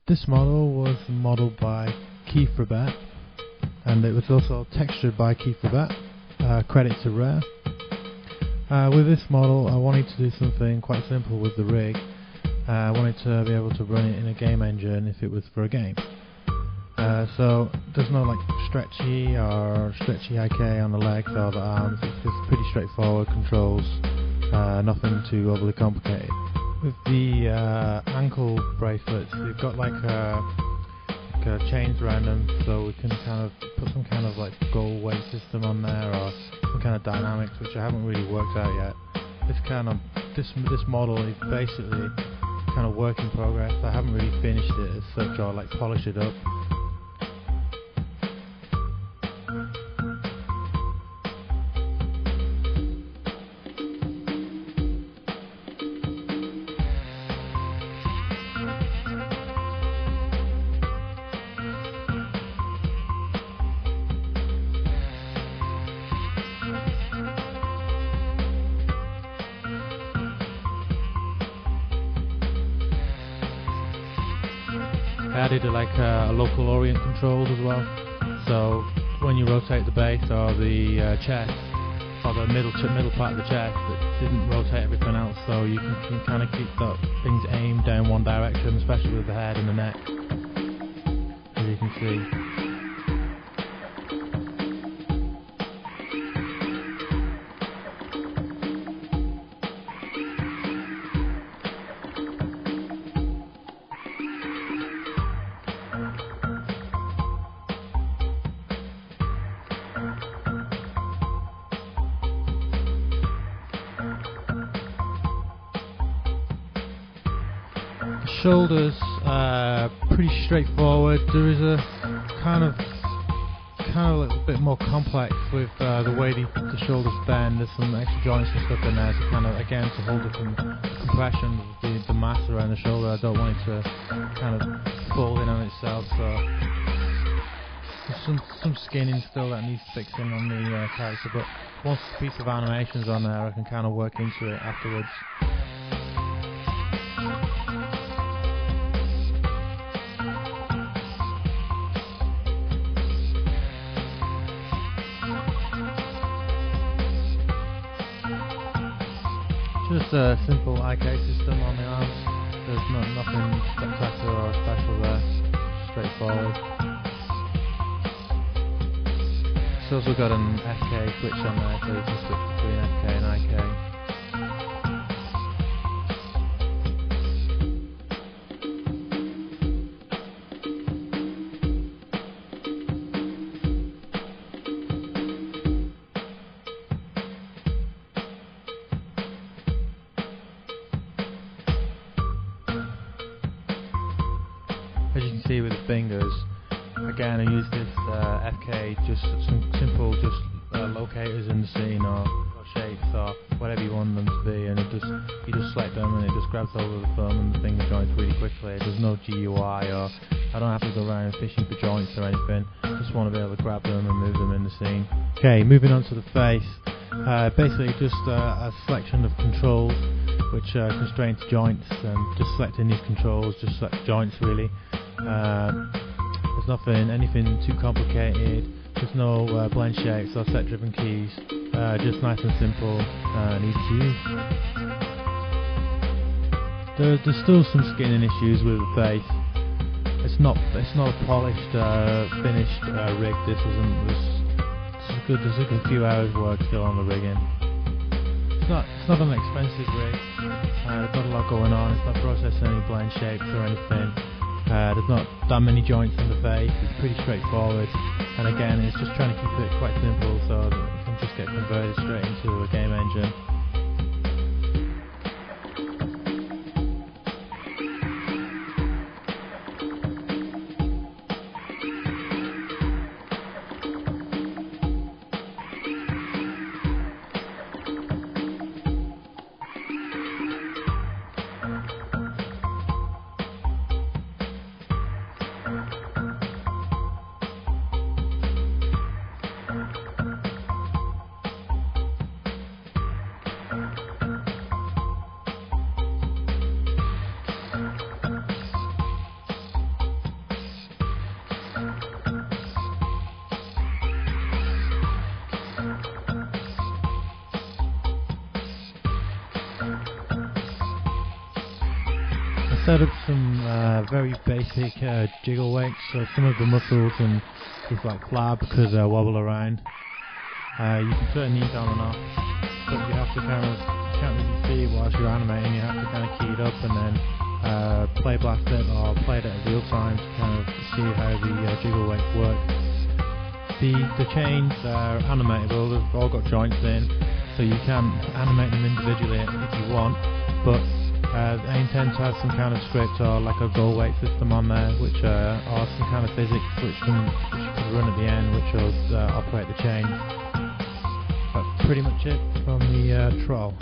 This model was modeled by Keith Rabet, and it was also textured by Keith Rabet. Credit to Rare. With this model, I wanted to do something quite simple with the rig. I wanted to be able to run it in a game engine if it was for a game. So there's no like stretchy IK on the legs or the arms. It's just pretty straightforward controls, nothing too overly complicated. With the ankle bracelets, we've got like chains around them, so we can kind of put some kind of like goal weight system on there, or some kind of dynamics, which I haven't really worked out yet. This model is basically kind of work in progress. I haven't really finished it as such, or like polished it up. I added a local orient controls as well, so when you rotate the base or the chest, or the middle part of the chest, it didn't rotate everything else, so you can kind of keep things aimed down one direction, especially with the head and the neck, as you can see. Shoulders pretty straightforward. There is a kind of a little bit more complex with the way the shoulders bend. There's some extra joints and stuff in there to kind of, again, to hold the compression of the mass around the shoulder. I don't want it to kind of fall in on itself, so there's some skinning still that needs fixing on the character, but once the piece of animation's on there, I can kind of work into it afterwards. Just a simple IK system on the arms. There's nothing spectacular or special there. Straightforward. It's also got an FK switch on there, so you can switch between FK and IK. As you can see with the fingers, again I use this FK, just some simple locators in the scene, or shapes, or whatever you want them to be, and you just select them and it just grabs over the thumb and the finger joints really quickly. There's no GUI, or I don't have to go around fishing for joints or anything. I just want to be able to grab them and move them in the scene. Okay, moving on to the face. Basically just a selection of controls which constrain to joints, and just selecting these controls just select joints really. There's anything too complicated. There's no blend shapes or set driven keys. Just nice and simple and easy to use. There's still some skinning issues with the face. It's not a polished, finished rig. There's a good few hours work still on the rigging. It's not an expensive rig. There's not a lot going on. It's not processing any blend shapes or anything. There's not that many joints on the face. It's pretty straightforward, and again it's just trying to keep it quite simple so that it can just get converted straight into a game engine. set up some very basic jiggle weights, so some of the muscles and things like flab could wobble around. You can turn these on and off, but you have to you can't really see it whilst you're animating. You have to kind of key it up and then play blast it or play it at real time to kind of see how the jiggle weights work. The chains are animatable, they've all got joints in, so you can animate them individually if you want, but I intend to have some kind of script or like a goal weight system on there, which or some kind of physics which could run at the end, which will operate the chain. That's pretty much it from the troll.